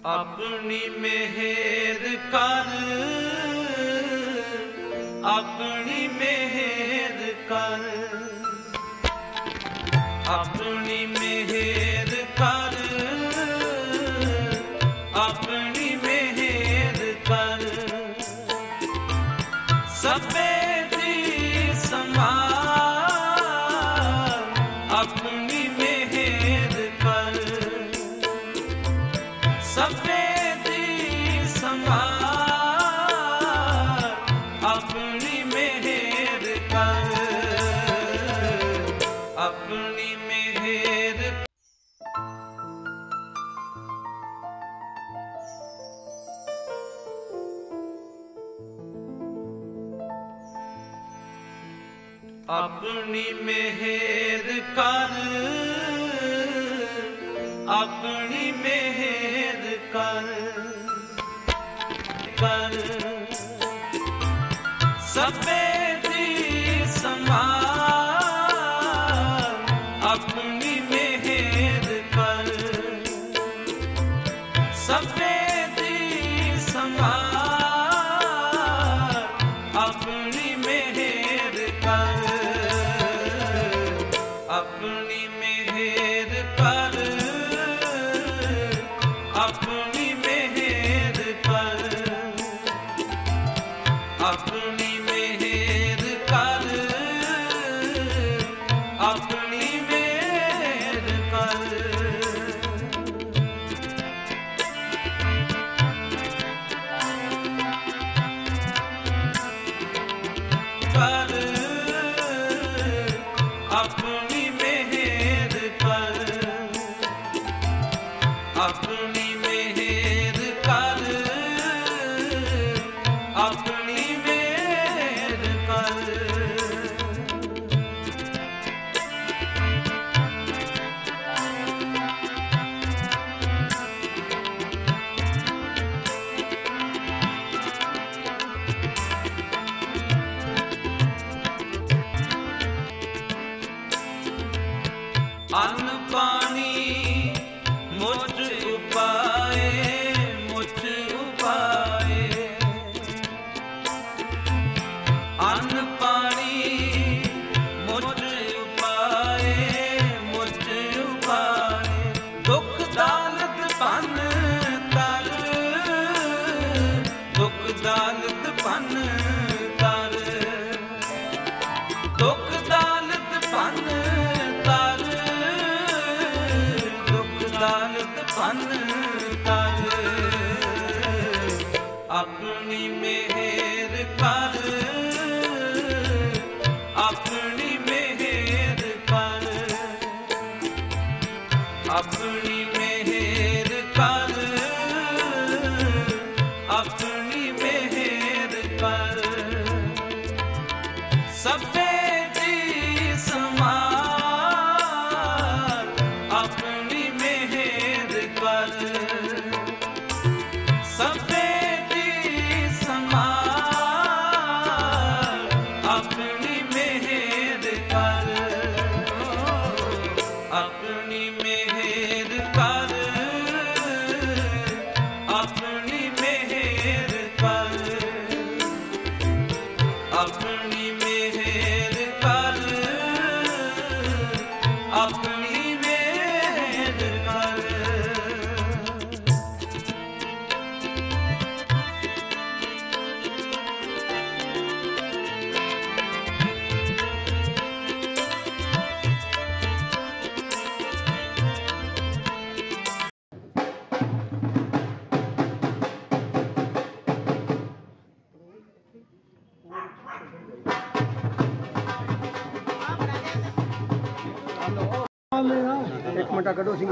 अपनी मेहर कर, अपनी मेहर कर, अपनी मेहर कर, अपनी मेहर कर। सबे दी समान अपनी मेहर कर, सबे दी समान अपनी मेहर कर, अपनी मेहर। अपनी मेहर कर, अपनी मेहर कर, कर सबे दी समान अपनी मेहर कर, सबे दी समान अपनी मेहर कर, अपनी मेहर कर, अपनी मेहर कर, अपनी मेहर कर, अपनी मेहर कर। कर अपनी मेहर कर, अपनी मेहर कर, अपनी मेहर कर। अन्न पानी मुझ उपाए, मुझ उपाए। अन्न पानी मुझ उपाए, मुझ उपाए। दुख दालत पन कर, दुख दालत पन कर, दुख दालत पन कर, दालत पन कर। अपनी मेहर कर, अपनी मेहर कर, अपनी मेहर कर, अपनी मेहर कर। सबे दी समान अपनी मेहर कर, सबे दी समान अपनी मेहर कर, अपनी मेहर कर, अपनी मेहर कर, अपनी मेहर कर, अपनी मेहर कर। एक मिनट करो सी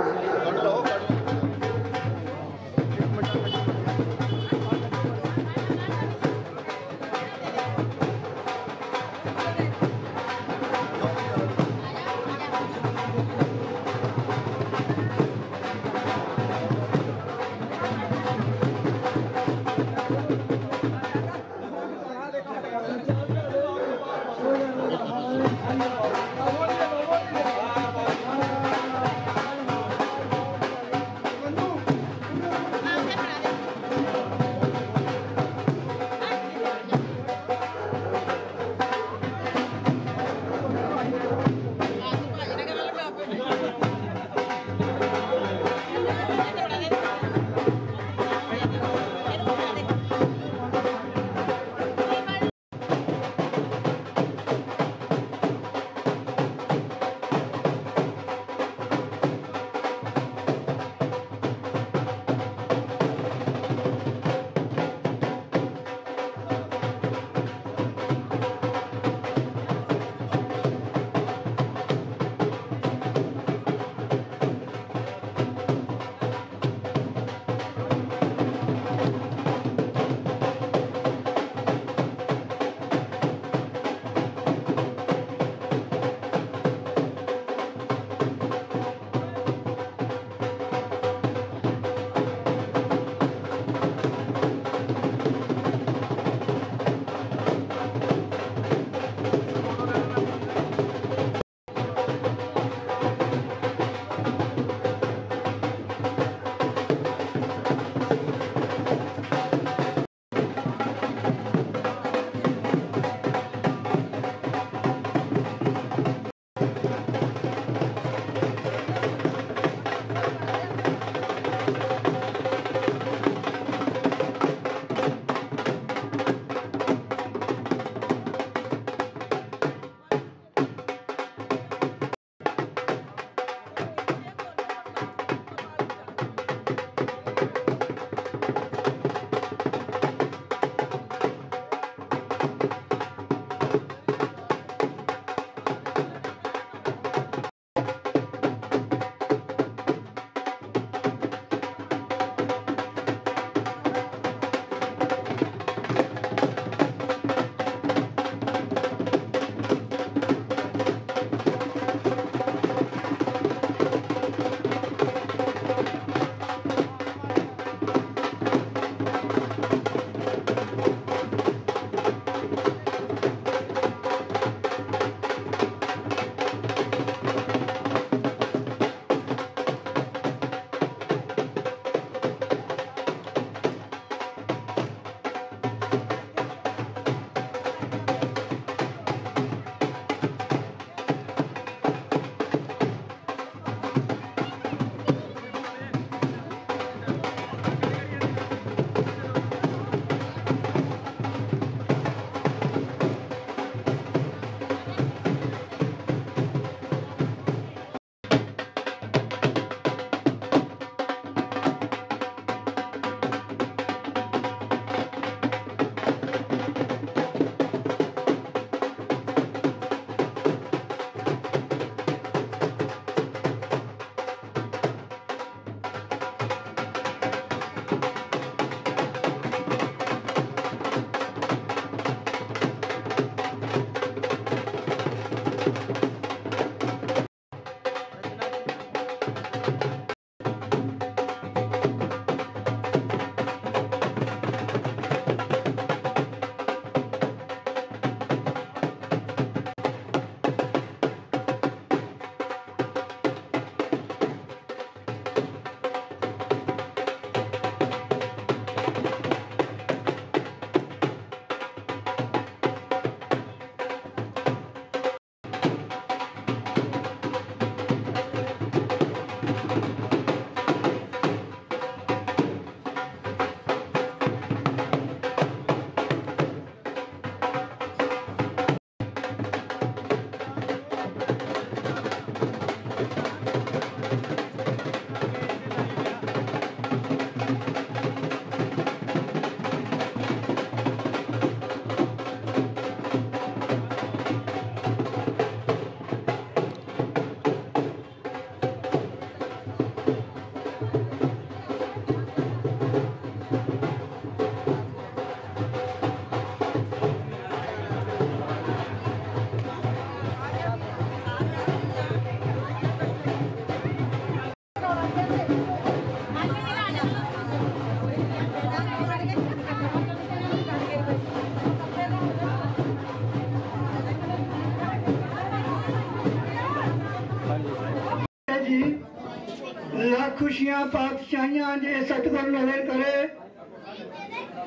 खुशियां पातशाहियां जे सतगुर नजर करे,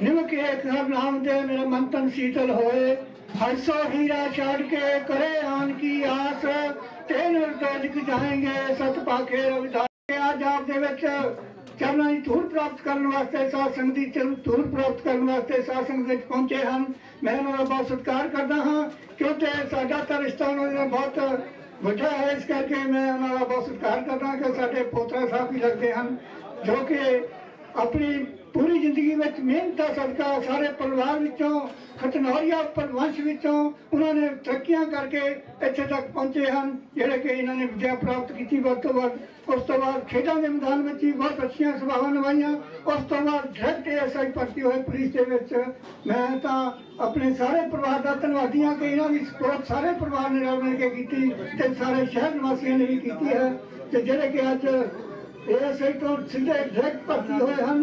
निमक एक हर नाम दे मेरा मन तन शीतल होए। हरसो हीरा छाड़ के करे आन की आस, तेन तजक जाएंगे सत पाखे रविदास। आज आप दे विच चरणों की धूल प्राप्त करने वास्ते साध संगत की धूल प्राप्त करने वास्ते साध संगत पहुंचे हैं। मैं उन्होंने बहुत सत्कार करता हाँ, क्योंकि साडा तो रिश्ता उन्होंने बहुत वड्डा है, इस करके मैं उन्होंने बहुत सत्कार करता कि साडे पोतरा साहब भी लगते हैं, जो कि अपनी पूरी जिंदगी में मेहनत का सदका सारे परिवार विचों खतनौरिया वंश विचों उन्होंने तरक्कियां करके इत्थे तक पहुंचे हैं, जिहड़े कि इन्होंने विद्या प्राप्त की। वध तो वध उस तो बाद खेडों के मैदान में भी बहुत अच्छी सभावां निभाईयां। उस तो बाद डायरैक्ट ASI भर्ती होए पुलिस के विच। मैं तो अपने सारे परिवार का धन्नवादी हाँ कि इन्हों की सपोर्ट सारे परिवार ने रल मिल के की ते सारे शहर निवासियों ने भी की है। ते जिहड़े कि अज ASI तो सीधे डायरैक्ट भर्ती होए हैं,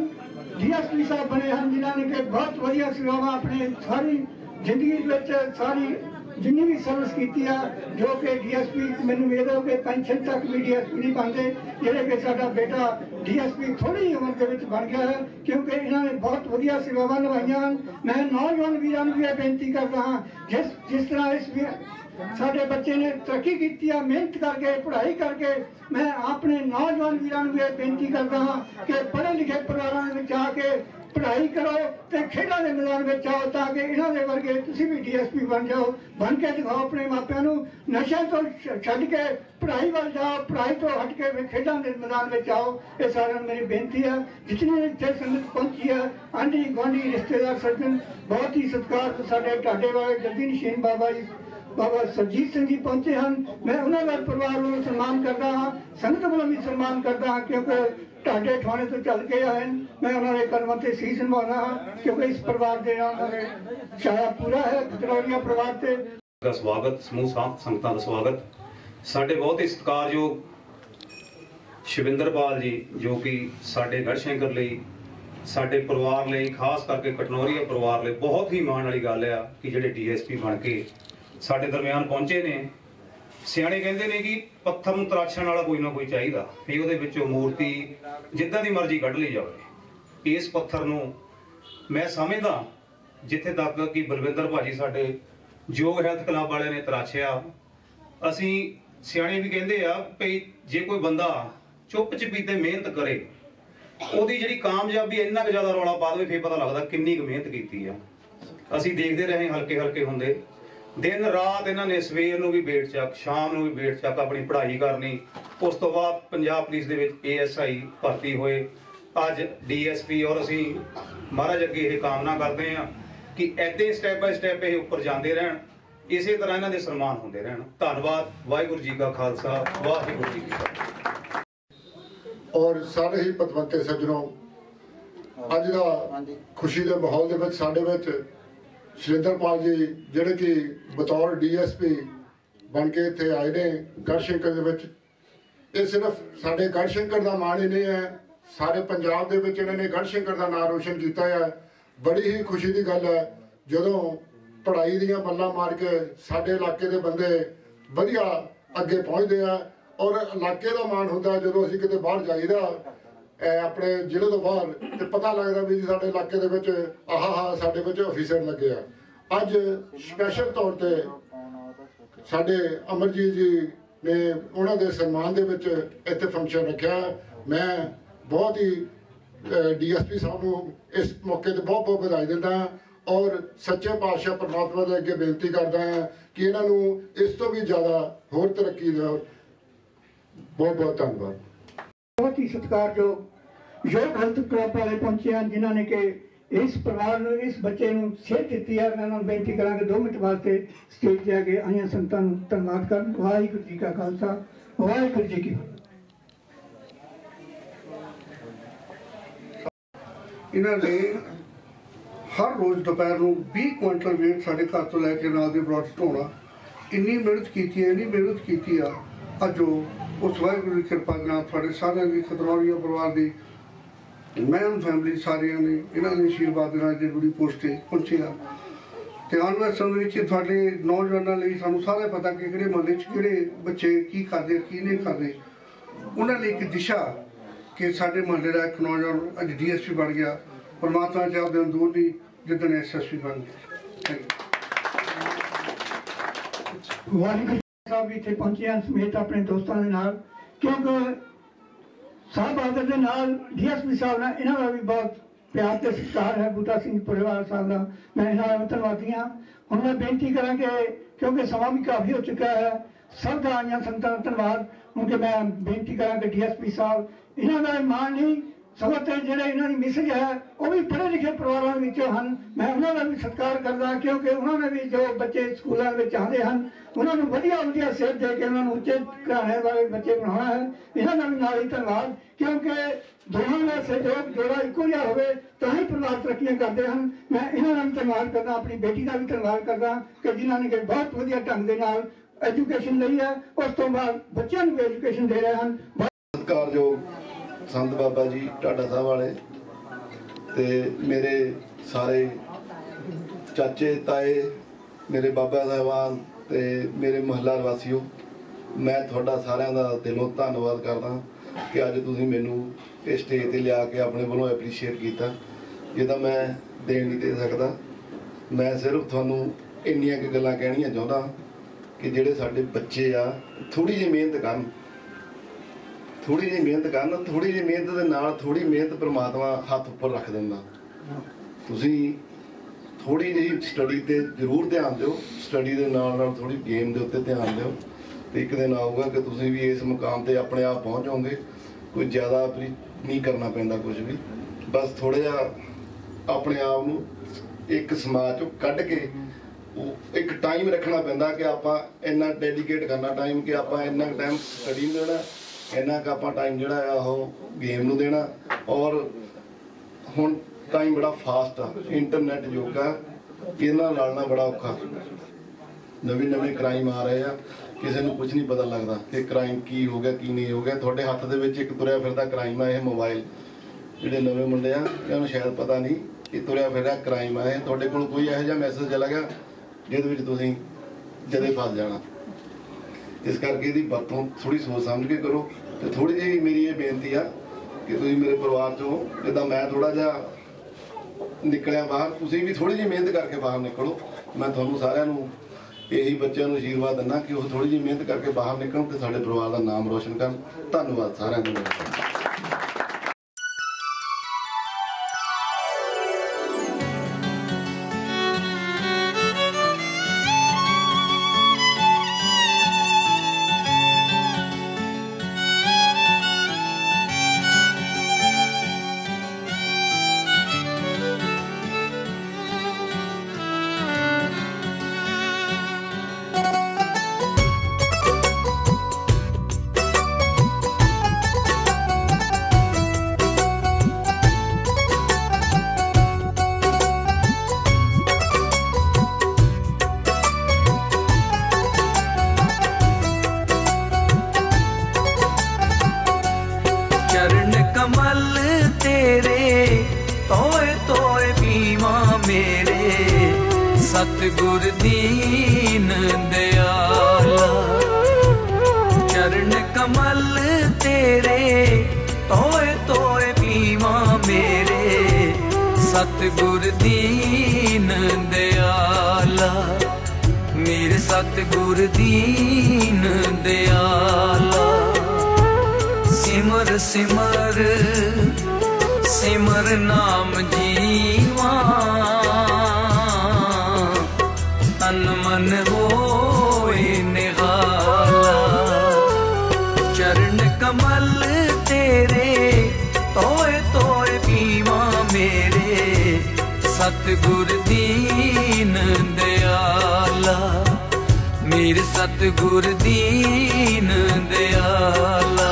DSP साहब बने हैं, जिन्होंने कि बहुत वधिया सेवावां अपने सारी जिंदगी में सारी जिन्नी भी सर्विस की है, जो कि DSP मैंने उम्मीद है कि पेंशन तक भी DSP नहीं बनते, जिहड़े कि साडा बेटा DSP थोड़ी उम्र के विच बन गया है, क्योंकि इन्होंने बहुत वधिया सेवावां निभाईयां। मैं नौजवान वीरां नूं भी यह बेनती करता हाँ, जिस तरह इस साडे बच्चे ने तरक्की की है मेहनत करके पढ़ाई करके, मैं अपने नौजवान वीरां नूं भी यह बेनती करता हाँ कि पढ़े लिखे परिवारों में आके पढ़ाई करो तो खेलों के मैदान में आओ, ताकि इन्हों के वर्गे तुसीं भी DSP बन जाओ, बन के दिखाओ अपने मापिਆਂ ਨੂੰ। नशे तो छड्ड के पढ़ाई वाल जाओ, पढ़ाई तो हट के खेलों के मैदान में आओ। ये सारिਆਂ मेरी बेनती है। जितनी इत्थे संगत पहुंची है, आंढी गुआढ़ी रिश्तेदार सज्जन बहुत ही सत्कार साडे ढाडे वाले जल्दी नशीन बाबा जी बाबा सरजीत सिंह जी पहुंचे हैं। मैं उन्होंने परिवार को सम्मान करता हाँ, संगत वालों भी सम्मान करता हाँ, क्योंकि ढाडे थाने तो चल के आए। मैं उन्होंने कदमों से सीस निभाना हाँ, क्योंकि इस परिवार के छाया पूरा है खतरौलिया परिवार से। का स्वागत, समूह संगतां का स्वागत। साडे बहुत ही सत्कारयोग शिविंदरपाल जी, जो कि साडे गढ़शंकर लई साडे परिवार लई खास करके कटनौरिया परिवार लई बहुत ही माण वाली गल है कि जिहड़े DSP बन के साडे दरम्यान पहुंचे ने। सियाणे कहंदे ने कि पत्थर नूं तराशण वाला कोई ना कोई चाहिदा, फिर ਉਹਦੇ ਵਿੱਚੋਂ मूर्ति जिद्दां दी मर्जी कढ ਲਈ जावे। इस पत्थर नूं मैं समझदा जिथे तक कि बलविंदर भाजी साडे योग हैल्थ क्लब वाले ने तराशिया। असीं सियाणे भी कहंदे आ भई जे कोई बंदा चुप चपीते मेहनत करे, ਉਹਦੀ ਜਿਹੜੀ कामयाबी ਇੰਨਾ ਕੁ ਜ਼ਿਆਦਾ ਰੌਲਾ ਪਾ ਦੇਵੇ, ਫਿਰ ਪਤਾ ਲੱਗਦਾ ਕਿੰਨੀ ਕੁ ਮਿਹਨਤ ਕੀਤੀ ਆ। ਅਸੀਂ ਦੇਖਦੇ ਰਹੇ ਹਲਕੇ ਹਲਕੇ ਹੁੰਦੇ, दिन रात इन्होंने सवेर नूं भी बेट चक, शाम नूं भी बेट चक अपनी पढ़ाई करनी। उस तो बाद पंजाब पुलिस दे विच ASI भर्ती होए, अज DSP। और असीं महाराज अगे ये कामना करते हैं कि ऐदे स्टैप बाय स्टैप ये उपर जाते रहन, इसे तरह इन्हां दे सन्मान होंदे रहन। धन्नवाद। वाहिगुरू जी का खालसा, वाहिगुरू जी की फतेह। और सारे ही पतवंते सज्जनों, अज दा खुशी के माहौल दे विच साडे विच शिविंदरपाल जी जिहड़े कि बतौर DSP बन के इत्थे आए ने गढ़शंकर दे विच। ये सिर्फ साडे गढ़शंकर दा माण ही नहीं है, सारे पंजाब दे विच इन्हां ने गढ़शंकर दा नाम रोशन किया है। बड़ी ही खुशी की गल है जदों पढ़ाई दीयां बल्लां मार के साडे इलाके दे बंदे वधिया अगे पहुंचते हैं। और इलाके का मान होंदा जदों असीं किते बाहर जाईदा अपने जिले तो बाहर, तो पता लगता भी साडे इलाके दे विच आहा साडे विच ऑफिसर लगे आ। अज स्पैशल तौर पर साडे अमरजीत जी ने उन्हां दे सन्मान दे विच इत्थे फंक्शन रखिया। मैं बहुत ही DSP साहब नूं इस मौके ते बहुत बहुत बधाई दिंदा और सच्चे पातशाह परमात्मा दे अगे बेनती करदा हां कि इन्हां नूं इस तो भी ज़्यादा होर तरक्की दे। बहुत बहुत धन्यवाद। बहुत ही सत्कारयोग योग हेल्थ क्लब वाले पहुंचे हैं, जिन्होंने कि इस परिवार ने इस बच्चे को सेहत दी है। मैं उन्होंने बेनती करा 2 मिनट वास्ते स्टेज से आके आईया संगतां नूं धन्नवाद कर। वाहिगुरू जी का खालसा, वाहिगुरू जी की फतेह। इन्होंने हर रोज़ दोपहर को 20 क्विंटल वेट साढ़े घर तो लैके नाल दे प्लॉट ढोना, इन्नी मेहनत की है, इन्नी मेहनत की है। अज उस वाहिगुरू की कृपा के नाल थोड़े सारे की खतरौलिया परिवार की मैन फैमिली सारिया ने इन्होंने आशीर्वाद बड़ी पोस्ट से पहुंचे आ। तो आने वाले समय में थोड़े नौजवानों लिए सानू सारा पता कि किहड़े महल्ले किहड़े बच्चे की करते की नहीं करते, उन्होंने एक दिशा कि साढ़े महल्ले का एक नौजवान अज DSP बन गया। परमात्मा चाह दिन दूर नहीं जिदन SSP बन गया। वाहिगुरू साहब भी इत्थे पहुंचे हैं समेत अपने दोस्तों के नाल, क्योंकि साहब बहादुर के नाल DSP साहब ने इन्हों का भी बहुत प्यार ते सत्कार है। बूटा सिंह परिवार साहब का मैं इन्हों का धन्यवादी हाँ। हुण मैं बेनती करा कि क्योंकि समा भी काफ़ी हो चुका है, सब का आइया संगतां दा धन्यवाद। उनके मैं बेनती करा कि DSP साहब इन्हों का मान नहीं सगों ते जिहड़े इन्हों की मिसेज है वो भी पढ़े लिखे परिवारों विचों हन। मैं उन्होंने भी सत्कार करदा, क्योंकि उन्होंने भी जो बच्चे स्कूलों में आते हैं उन्होंने वधिया वधिया सेध दे के उन्होंने उच्चे घराने वाले बच्चे बनाना है। इन्होंने भी नाल ही धन्यवाद, क्योंकि दोनों का सहयोग जोड़ा इको जिहा होवे तां ही परिवार तरक्कियां करते हैं। मैं इन्होंने भी धन्यवाद करदा, अपनी बेटी का भी धन्यवाद करदा कि जिन्होंने कि बहुत वधिया ढंग दे नाल एजुकेशन लई है, उस तो बाद बच्चों को भी एजुकेशन दे रहे हैं। सत्कारयोग संत बाबा जी ढाडा साहब वाले ते मेरे सारे चाचे ताए मेरे बाबा साहबान ते मेरे महला वासियों, मैं थोड़ा सारिਆਂ ਦਾ दिलों धन्यवाद करदा कि अज तुसीं मैनू इस स्टेज ते लिया के अपने वालों एप्रीशिएट किया, जिहदा मैं देन नहीं दे सकदा। मैं सिर्फ तुहानूं इन्नियां कि गल्लां कहणियां चाहुंदा कि जिहड़े साडे बच्चे आ थोड़ी जी मेहनत करन, थोड़ी जी मेहनत करन, थोड़ी जी मेहनत दे नाल थोड़ी मेहनत परमात्मा हत्थ उपर रख दिंदा। तुसीं थोड़ी जी स्टडी ते जरूर ध्यान दिओ, स्टडी दे नाल थोड़ी गेम दे उत्ते ध्यान दिओ, ते एक दिन आऊगा कि तुसीं भी इस मुकाम ते अपने आप पहुँच जाओगे। कोई ज़्यादा नहीं करना पैंदा कुछ भी, बस थोड़ा जिहा अपने आप नूं एक समाज चों कढ के एक टाइम रखना पैंदा कि आपां इन्ना डेडिकेट करना टाइम कि आपां इन्ना टाइम स्टडी नूं देना, इन्ना क आपां टाइम जिहड़ा आ ओह गेम नूं देना। और हुण टाइम बड़ा फास्ट आ, इंटरनेट युग आ, इहनां लड़ना बड़ा औखा। नवे नवे क्राइम आ रहे आ, किसी नूं कुछ नहीं पता लगता कि क्राइम की हो गया की नहीं हो गया। तुहाडे हत्थ दे विच एक तुरिया फिरदा क्राइम आ, यह मोबाइल। जिहड़े नवे मुंडे आ इन्हां नूं शायद पता नहीं कि तुरिया फिरदा क्राइम आ। तुहाडे कोल कोई इहो जिहा मैसेज चला गया जिहदे विच तुसीं जदे फस जाना। इस करके इहदी वरतों थोड़ी सोच समझ के करो। तो थोड़ी जी मेरी ये बेनती आ कि तुसीं मेरे परिवार चों जिद्दां मैं थोड़ा जिहा निकलिया बाहर, तुसीं भी थोड़ी जी मेहनत करके बाहर निकलो। मैं तुहानूं सारिਆਂ ਨੂੰ यही बच्चों को आशीर्वाद दिना कि वो थोड़ी जी मेहनत करके बाहर निकलन तो साडे परिवार का नाम रोशन करन। धन्यवाद सारिਆਂ ਦਾ। चरण कमल तेरे तोए तोए पीवा मेरे, सतगुर दीन दयाला। चरण कमल तेरे तोए तोए पीवा मेरे, सतगुर दीन दयाला। मेरे सतगुर दीन दयाला। सिमर सिमर सिमर नाम जीवा, तन मन होए निगाला। चरण कमल तेरे तोए तोए पीवा मेरे, सतगुर दीन दयाला। मेरे सतगुर दीन दयाला।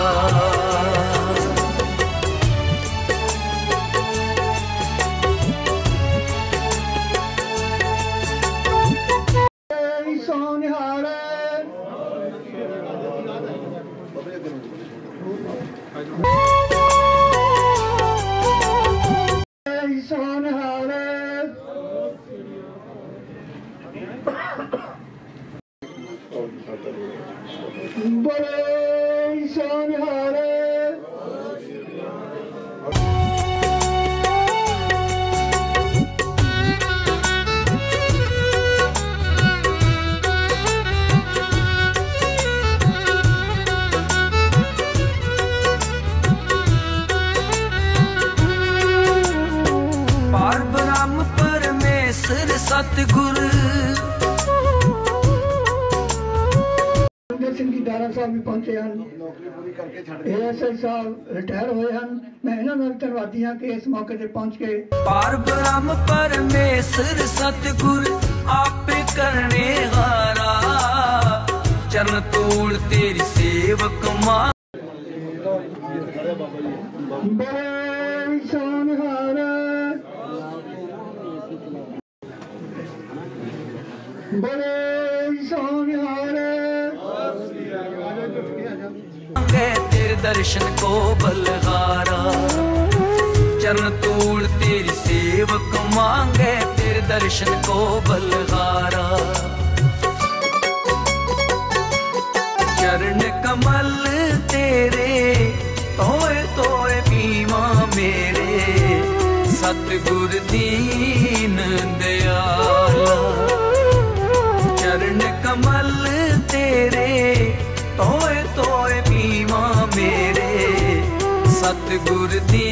बड़े सोनिहारे ਜਥੇਦਾਰ ਸਾਹਿਬ ਵੀ ਪਹੁੰਚੇ ਹਨ, ASI ਸਾਹਿਬ ਰਿਟਾਇਰ ਹੋਏ ਹਨ। ਮੈਂ ਇਹਨਾਂ ਨਾਲ ਧੰਨਵਾਦੀ ਹਾਂ ਕਿ ਇਸ ਮੌਕੇ ਤੇ ਪਹੁੰਚ ਕੇ पार ब्रह्म परमेश्वर सतगुर आपे करने हारा चरण तोड़ तेरी सेवक मां ਬੜੇ ਸੋਨਹਾਰ बड़े सोनिहार तेरे दर्शन को बलहारा चरण तोड़ तेरी सेवक मांगे तेरे दर्शन को बलहारा चरण कमल तेरे तोए तोए पीवा मेरे सतगुर दीन दयाला चरण कमल तेरे तोए तोए पीवा मेरे सतगुर दी